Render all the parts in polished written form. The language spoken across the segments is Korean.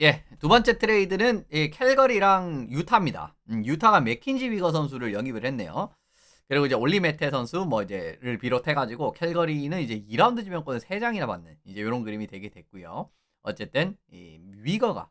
예. 두 번째 트레이드는 이 캘거리랑 유타입니다. 유타가 맥킨지 위거 선수를 영입을 했네요. 그리고 이제 올리 메테 선수 뭐 이제를 비롯해 가지고 캘거리는 이제 2 라운드 지명권을 3 장이나 받는 이제 요런 그림이 되게 됐고요. 어쨌든 이 위거가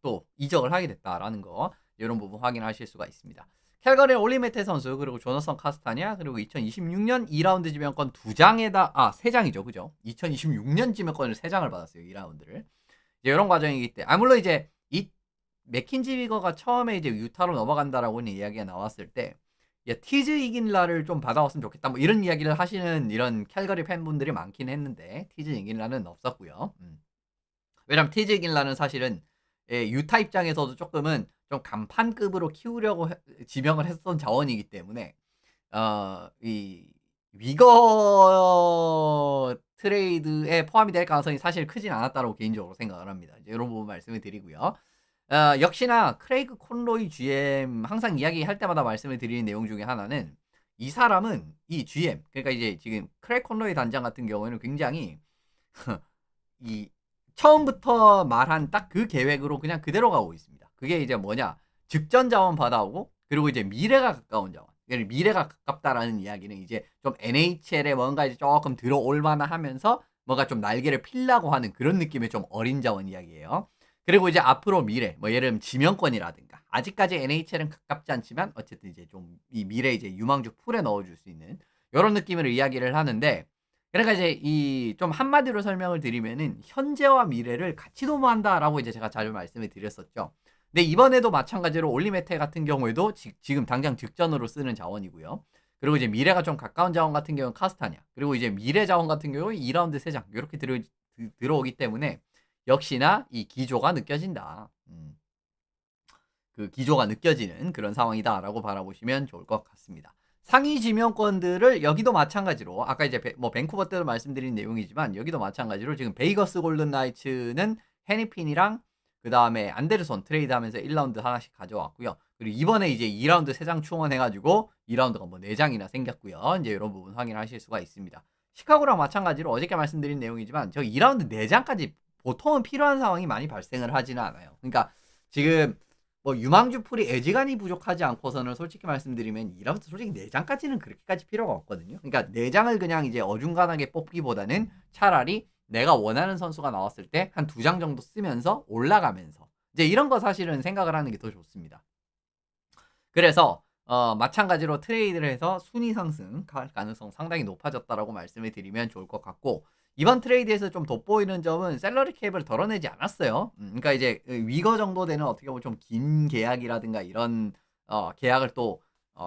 또 이적을 하게 됐다라는 거 요런 부분 확인하실 수가 있습니다. 캘거리의 올리 메테 선수 그리고 조너선 카스타냐 그리고 2026년 2 라운드 지명권 2 장에다 3 장이죠. 그죠? 2026년 지명권을 3 장을 받았어요. 2 라운드를. 이제 요런 과정이기 때문에 물론 이제 이 맥킨지 위거가 처음에 이제 유타로 넘어간다라고는 이야기가 나왔을 때 야 티즈 이긴라를 좀 받아왔으면 좋겠다 뭐 이런 이야기를 하시는 이런 캘거리 팬분들이 많긴 했는데 티즈 이긴라는 없었고요. 왜냐면 티즈 이긴라는 사실은 유타 입장에서도 쪼끔은 좀 간판급으로 키우려고 지명을 했었던 자원이기 때문에 이 위거 트레이드에 포함이 될 가능성이 사실 크진 않았다고 개인적으로 생각을 합니다. 이제 요런 부분 말씀을 드리고요. 역시나 크레이그 콘로이 GM 항상 이야기할 때마다 말씀을 드리는 내용 중에 하나는 이 사람은 이 GM 그러니까 이제 지금 크레이그 콘로이 단장 같은 경우에는 굉장히 이 처음부터 말한 딱 그 계획으로 그냥 그대로 가고 있습니다. 그게 이제 뭐냐? 직전 자원 받아오고 그리고 이제 미래가 가까운 자원. 미래가 가깝다라는 이야기는 이제 좀 NHL에 뭔가 이제 조금 들어올 만하면서 뭔가 좀 날개를 필라고 하는 그런 느낌의 좀 어린 자원 이야기예요. 그리고 이제 앞으로 미래, 뭐 예를 들면 지명권이라든가 아직까지 NHL은 가깝지 않지만 어쨌든 이제 좀 이 미래 이제 유망주 풀에 넣어줄 수 있는 이런 느낌으로 이야기를 하는데 그러니까 이제 이 좀 한마디로 설명을 드리면은 현재와 미래를 같이 도모한다라고 이제 제가 자주 말씀을 드렸었죠. 근데 이번에도 마찬가지로 올리메테 같은 경우에도 지금 당장 직전으로 쓰는 자원이고요. 그리고 이제 미래가 좀 가까운 자원 같은 경우는 카스타냐. 그리고 이제 미래 자원 같은 경우는 2라운드 3장 이렇게 들어오기 때문에 역시나 이 기조가 느껴진다. 그 기조가 느껴지는 그런 상황이다라고 바라보시면 좋을 것 같습니다. 상위 지명권들을 여기도 마찬가지로 아까 이제 뭐 밴쿠버 때도 말씀드린 내용이지만 여기도 마찬가지로 지금 베이거스 골든 나이츠는 헤니핀이랑 그다음에 안데르손 트레이드하면서 1라운드 하나씩 가져왔고요. 그리고 이번에 이제 2라운드 3장 충원해 가지고 2라운드가 뭐 4장이나 생겼고요. 이제 이런 부분 확인하실 수가 있습니다. 시카고랑 마찬가지로 어저께 말씀드린 내용이지만 저 2라운드 4장까지 보통은 필요한 상황이 많이 발생을 하지는 않아요. 그러니까 지금 뭐 유망주 풀이 애지간히 부족하지 않고서는 솔직히 말씀드리면 2라운드 솔직히 4장까지는 그렇게까지 필요가 없거든요. 그러니까 4장을 그냥 이제 어중간하게 뽑기보다는 차라리 내가 원하는 선수가 나왔을 때 한 2장 정도 쓰면서 올라가면서 이제 이런 거 사실은 생각을 하는 게 더 좋습니다. 그래서 마찬가지로 트레이드를 해서 순위 상승 가능성 상당히 높아졌다라고 말씀을 드리면 좋을 것 같고 이번 트레이드에서 좀 돋보이는 점은 셀러리 캡을 덜어내지 않았어요. 그러니까 이제 위거 정도 되는 어떻게 보면 좀 긴 계약이라든가 이런 계약을 또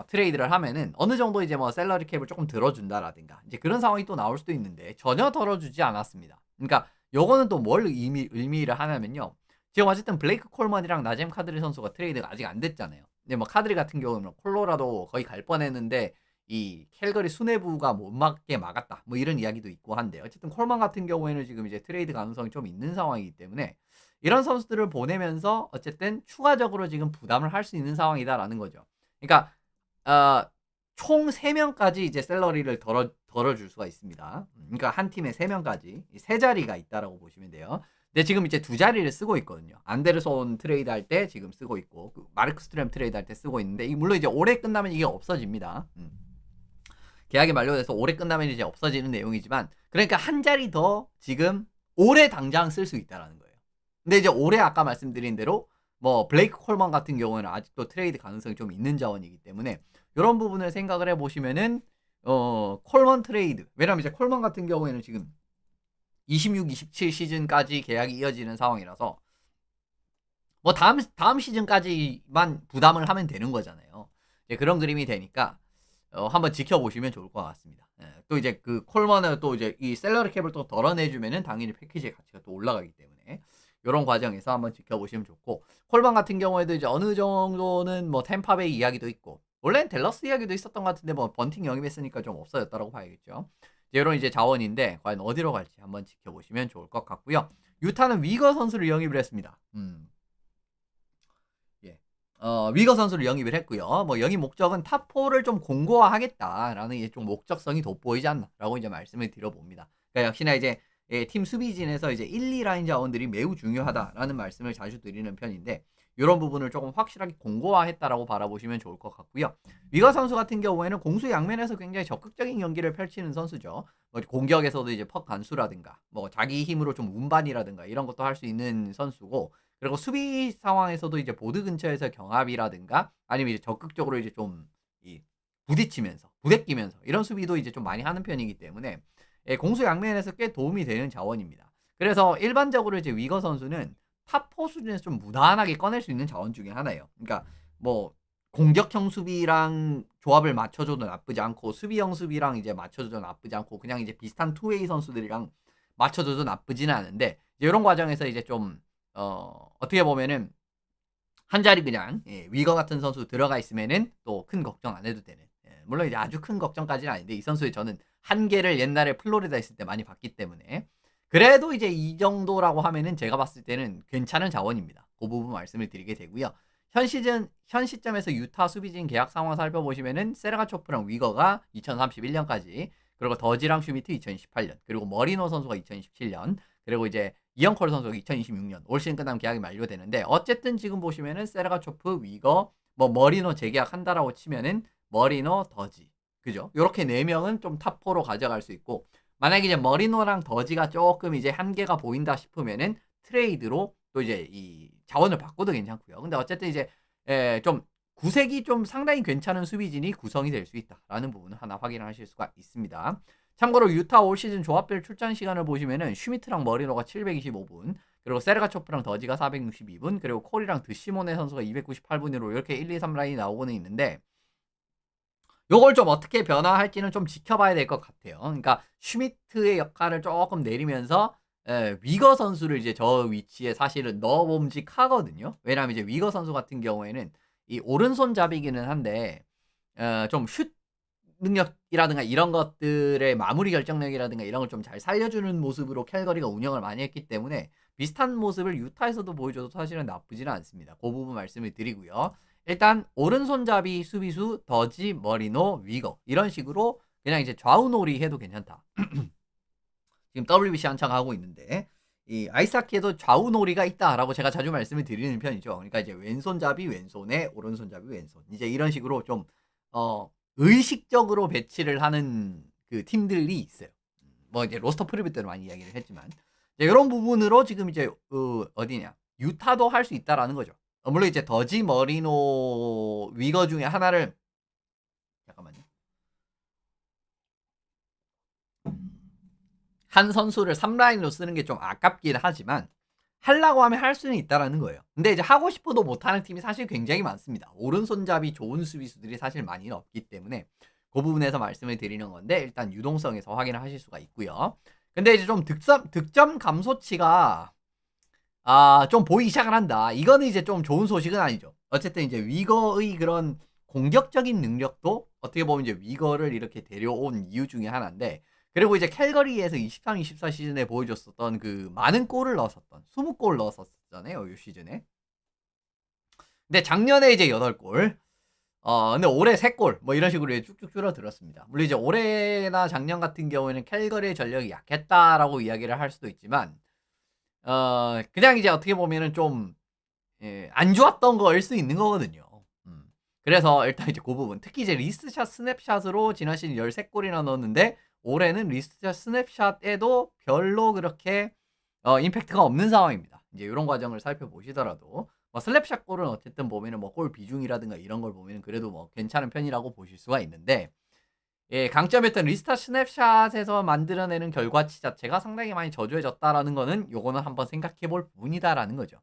트레이드를 하면은 어느 정도 이제 뭐 셀러리 캡을 조금 들어준다라든가 이제 그런 상황이 또 나올 수도 있는데 전혀 덜어주지 않았습니다. 그러니까 요거는 또 뭘 의미를 하냐면요. 지금 어쨌든 블레이크 콜먼이랑 나잼 카드리 선수가 트레이드가 아직 안 됐잖아요. 근데 뭐 카드리 같은 경우는 콜로라도 거의 갈 뻔했는데 이 캘거리 수뇌부가 못 맞게 막았다. 뭐 이런 이야기도 있고 한데 어쨌든 콜만 같은 경우에는 지금 이제 트레이드 가능성이 좀 있는 상황이기 때문에 이런 선수들을 보내면서 어쨌든 추가적으로 지금 부담을 할 수 있는 상황이다라는 거죠. 그러니까 어, 총 3명까지 이제 샐러리를 덜어줄 수가 있습니다. 그러니까 한 팀에 3명까지 3자리가 있다라고 보시면 돼요. 근데 지금 이제 2자리를 쓰고 있거든요. 안데르손 트레이드 할 때 지금 쓰고 있고 그 마르크 스트램 트레이드 할 때 쓰고 있는데 물론 이제 올해 끝나면 이게 없어집니다. 계약이 만료돼서 올해 끝나면 이제 없어지는 내용이지만 그러니까 한 자리 더 지금 올해 당장 쓸 수 있다라는 거예요. 근데 이제 올해 아까 말씀드린 대로 뭐 블레이크 콜먼 같은 경우에는 아직도 트레이드 가능성이 좀 있는 자원이기 때문에 이런 부분을 생각을 해보시면은 콜먼 트레이드 왜냐면 이제 콜먼 같은 경우에는 지금 26, 27 시즌까지 계약이 이어지는 상황이라서 뭐 다음 시즌까지만 부담을 하면 되는 거잖아요. 이제 그런 그림이 되니까 한번 지켜보시면 좋을 것 같습니다. 예, 또 이제 그 콜먼을 또 이제 이 셀러리 캡을 또 덜어내주면은 당연히 패키지의 가치가 또 올라가기 때문에 이런 과정에서 한번 지켜보시면 좋고 콜먼 같은 경우에도 이제 어느 정도는 뭐 템파베이 이야기도 있고 원래는 댈러스 이야기도 있었던 것 같은데 뭐 번팅 영입했으니까 좀 없어졌다라고 봐야겠죠. 이런 이제 자원인데 과연 어디로 갈지 한번 지켜보시면 좋을 것 같고요. 유타는 위거 선수를 영입을 했습니다. 예. 위거 선수를 영입을 했고요. 뭐 영입 목적은 탑4를 좀 공고화하겠다라는 이제 좀 목적성이 돋보이지 않나라고 이제 말씀을 드려봅니다. 그러니까 역시나 이제 팀 수비진에서 이제 1, 2 라인 자원들이 매우 중요하다라는 말씀을 자주 드리는 편인데 요런 부분을 조금 확실하게 공고화했다라고 바라보시면 좋을 것 같고요. 위거 선수 같은 경우에는 공수 양면에서 굉장히 적극적인 경기를 펼치는 선수죠. 뭐 공격에서도 이제 퍽 간수라든가 뭐 자기 힘으로 좀 운반이라든가 이런 것도 할 수 있는 선수고 그리고 수비 상황에서도 이제 보드 근처에서 경합이라든가 아니면 이제 적극적으로 이제 좀 이 부딪히면서 부대끼면서 이런 수비도 이제 좀 많이 하는 편이기 때문에 공수 양면에서 꽤 도움이 되는 자원입니다. 그래서 일반적으로 이제 위거 선수는 탑4 수준에서 좀 무난하게 꺼낼 수 있는 자원 중에 하나예요. 그러니까 뭐 공격형 수비랑 조합을 맞춰줘도 나쁘지 않고 수비형 수비랑 이제 맞춰줘도 나쁘지 않고 그냥 이제 비슷한 투웨이 선수들이랑 맞춰줘도 나쁘지는 않은데 이런 과정에서 이제 좀 어떻게 보면은 한 자리 그냥 위거 같은 선수 들어가 있으면은 또 큰 걱정 안 해도 되는. 물론 이제 아주 큰 걱정까지는 아닌데 이 선수의 저는 한계를 옛날에 플로리다 있을 때 많이 봤기 때문에 그래도 이제 이 정도라고 하면은 제가 봤을 때는 괜찮은 자원입니다. 그 부분 말씀을 드리게 되고요. 현 시점에서 유타 수비진 계약 상황 살펴보시면은 세르가초프랑 위거가 2031년까지 그리고 더지랑 슈미트 2028년 그리고 머리노 선수가 2027년 그리고 이제 이영컬 선수가 2026년 올 시즌 끝나면 계약이 만료되는데 어쨌든 지금 보시면은 세르가초프, 위거, 뭐 머리노 재계약한다라고 치면은 머리노, 더지 그죠? 요렇게 4명은 좀 탑4로 가져갈 수 있고 만약에 이제 머리노랑 더지가 조금 이제 한계가 보인다 싶으면은 트레이드로 또 이제 이 자원을 바꿔도 괜찮고요. 근데 어쨌든 이제 좀 구색이 좀 상당히 괜찮은 수비진이 구성이 될 수 있다라는 부분을 하나 확인하실 수가 있습니다. 참고로 유타 올 시즌 조합별 출전 시간을 보시면은 슈미트랑 머리노가 725분, 그리고 세르가초프랑 더지가 462분, 그리고 콜이랑 드시모네 선수가 298분으로 이렇게 1, 2, 3 라인이 나오고는 있는데 요걸 좀 어떻게 변화할지는 좀 지켜봐야 될 것 같아요. 그러니까 슈미트의 역할을 조금 내리면서 위거 선수를 이제 저 위치에 사실은 넣어봄직하거든요. 왜냐하면 이제 위거 선수 같은 경우에는 이 오른손잡이기는 한데 좀 슛 능력이라든가 이런 것들의 마무리 결정력이라든가 이런 걸 좀 잘 살려주는 모습으로 캘거리가 운영을 많이 했기 때문에 비슷한 모습을 유타에서도 보여줘도 사실은 나쁘지는 않습니다. 그 부분 말씀을 드리고요. 일단 오른손잡이 수비수 더지 머리노 위거 이런 식으로 그냥 이제 좌우놀이 해도 괜찮다. 지금 WBC 한창 하고 있는데 이 아이스하키에도 좌우놀이가 있다라고 제가 자주 말씀을 드리는 편이죠. 그러니까 이제 왼손잡이 왼손에 오른손잡이 왼손 이제 이런 식으로 좀 의식적으로 배치를 하는 그 팀들이 있어요. 뭐 이제 로스터 프리뷰 때도 많이 이야기를 했지만 이런 부분으로 지금 이제 어디냐 유타도 할 수 있다라는 거죠. 물론 이제 더지 머리노 위거 중에 하나를 잠깐만요. 한 선수를 3라인으로 쓰는 게 좀 아깝긴 하지만 하려고 하면 할 수는 있다라는 거예요. 근데 이제 하고 싶어도 못하는 팀이 사실 굉장히 많습니다. 오른손잡이 좋은 수비수들이 사실 많이 없기 때문에 그 부분에서 말씀을 드리는 건데 일단 유동성에서 확인을 하실 수가 있고요. 근데 이제 좀 득점 감소치가 좀 보이기 시작을 한다. 이거는 이제 좀 좋은 소식은 아니죠. 어쨌든 이제 위거의 그런 공격적인 능력도 어떻게 보면 이제 위거를 이렇게 데려온 이유 중에 하나인데 그리고 이제 캘거리에서 23, 24 시즌에 보여줬었던 그 많은 골을 넣었었던 20골 넣었었잖아요. 이 시즌에. 근데 작년에 이제 8골. 근데 올해 3골 뭐 이런 식으로 쭉쭉 줄어들었습니다. 물론 이제 올해나 작년 같은 경우에는 캘거리의 전력이 약했다라고 이야기를 할 수도 있지만 그냥 이제 어떻게 보면은 좀 안 좋았던 거일 수 있는 거거든요. 그래서 일단 이제 그 부분 특히 이제 리스트샷 스냅샷으로 지난 시즌 13골이나 넣었는데 올해는 리스트샷 스냅샷에도 별로 그렇게 임팩트가 없는 상황입니다. 이제 이런 과정을 살펴보시더라도 뭐 슬랩샷 골은 어쨌든 보면은 뭐 골 비중이라든가 이런 걸 보면은 그래도 뭐 괜찮은 편이라고 보실 수가 있는데 강점이었던 리스타 스냅샷에서 만들어내는 결과치 자체가 상당히 많이 저조해졌다라는 거는 요거는 한번 생각해 볼 부분이다라는 거죠.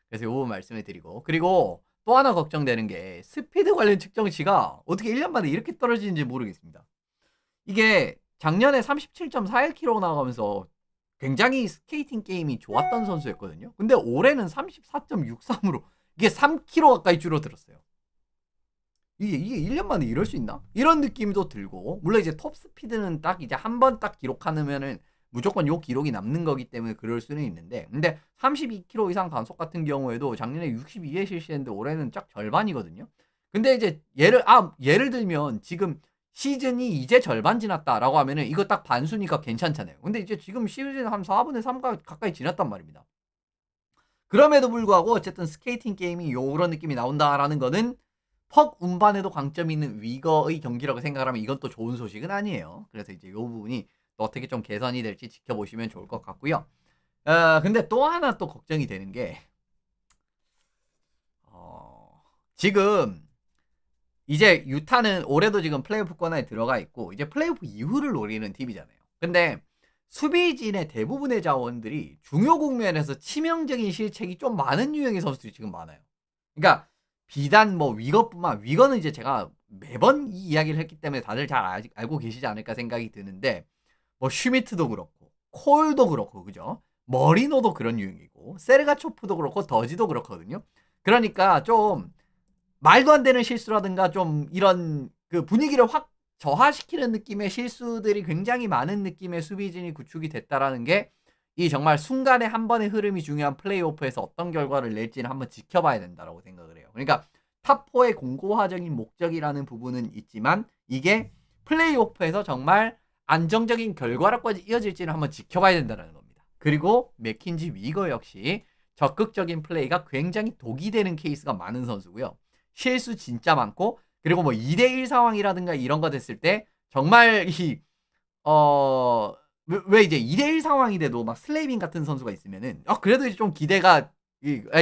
그래서 요 부분 말씀을 드리고 그리고 또 하나 걱정되는 게 스피드 관련 측정치가 어떻게 1년 만에 이렇게 떨어지는지 모르겠습니다. 이게 작년에 37.41km 나가면서 굉장히 스케이팅 게임이 좋았던 선수였거든요. 근데 올해는 34.63으로 이게 3km 가까이 줄어들었어요. 이게 1년 만에 이럴 수 있나? 이런 느낌도 들고 물론 이제 톱 스피드는 딱 이제 한 번 딱 기록하면은 무조건 요 기록이 남는 거기 때문에 그럴 수는 있는데 근데 32km 이상 단속 같은 경우에도 작년에 62에 실시했는데 올해는 딱 절반이거든요. 근데 이제 예를 들면 지금 시즌이 이제 절반 지났다라고 하면은 이거 딱 반수니까 괜찮잖아요. 근데 이제 지금 시즌 한 4분의 3 가까이 지났단 말입니다. 그럼에도 불구하고 어쨌든 스케이팅 게임이 요런 느낌이 나온다라는 거는 퍽 운반에도 강점이 있는 위거의 경기라고 생각을 하면 이건 또 좋은 소식은 아니에요. 그래서 이제 요 부분이 또 어떻게 좀 개선이 될지 지켜보시면 좋을 것 같고요. 근데 또 하나 또 걱정이 되는 게 지금 이제 유타는 올해도 지금 플레이오프 권한에 들어가 있고 이제 플레이오프 이후를 노리는 팀이잖아요. 근데 수비진의 대부분의 자원들이 중요 국면에서 치명적인 실책이 좀 많은 유형의 선수들이 지금 많아요. 그러니까 비단 뭐 위거는 이제 제가 매번 이 이야기를 했기 때문에 다들 잘 알고 계시지 않을까 생각이 드는데 뭐 슈미트도 그렇고 콜도 그렇고 그죠? 머리노도 그런 유형이고 세르가초프도 그렇고 더지도 그렇거든요. 그러니까 좀 말도 안 되는 실수라든가 좀 이런 그 분위기를 확 저하시키는 느낌의 실수들이 굉장히 많은 느낌의 수비진이 구축이 됐다라는 게 이 정말 순간의 한 번의 흐름이 중요한 플레이오프에서 어떤 결과를 낼지는 한번 지켜봐야 된다라고 생각을 해요. 그러니까 탑4의 공고화적인 목적이라는 부분은 있지만 이게 플레이오프에서 정말 안정적인 결과로까지 이어질지는 한번 지켜봐야 된다는 겁니다. 그리고 맥킨지 위거 역시 적극적인 플레이가 굉장히 독이 되는 케이스가 많은 선수고요. 실수 진짜 많고 그리고 뭐 2대1 상황이라든가 이런 거 됐을 때 정말 왜 이제 2대1 상황이 돼도 막 슬레이빙 같은 선수가 있으면은 그래도 이제 좀 기대가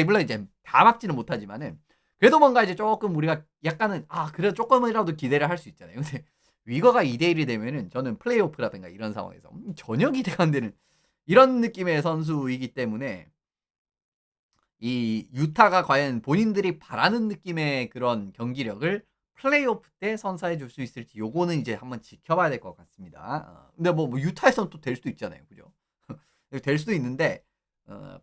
물론 이제 다 막지는 못하지만은 그래도 뭔가 이제 조금 우리가 약간은 그래도 조금이라도 기대를 할 수 있잖아요. 근데 위거가 2대1이 되면은 저는 플레이오프라든가 이런 상황에서 전혀 기대가 안 되는 이런 느낌의 선수이기 때문에 이 유타가 과연 본인들이 바라는 느낌의 그런 경기력을 플레이오프 때 선사해 줄 수 있을지 요거는 이제 한번 지켜봐야 될 것 같습니다. 근데 뭐 유타에서는 또 될 수도 있잖아요. 그죠? 될 수도 있는데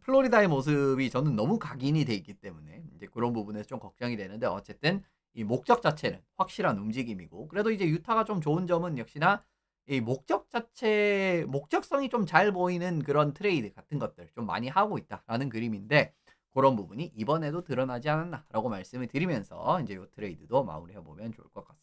플로리다의 모습이 저는 너무 각인이 돼 있기 때문에 이제 그런 부분에서 좀 걱정이 되는데 어쨌든 이 목적 자체는 확실한 움직임이고 그래도 이제 유타가 좀 좋은 점은 역시나 이 목적성이 좀 잘 보이는 그런 트레이드 같은 것들 좀 많이 하고 있다라는 그림인데 그런 부분이 이번에도 드러나지 않았나라고 말씀을 드리면서 이제 이 트레이드도 마무리해 보면 좋을 것 같습니다.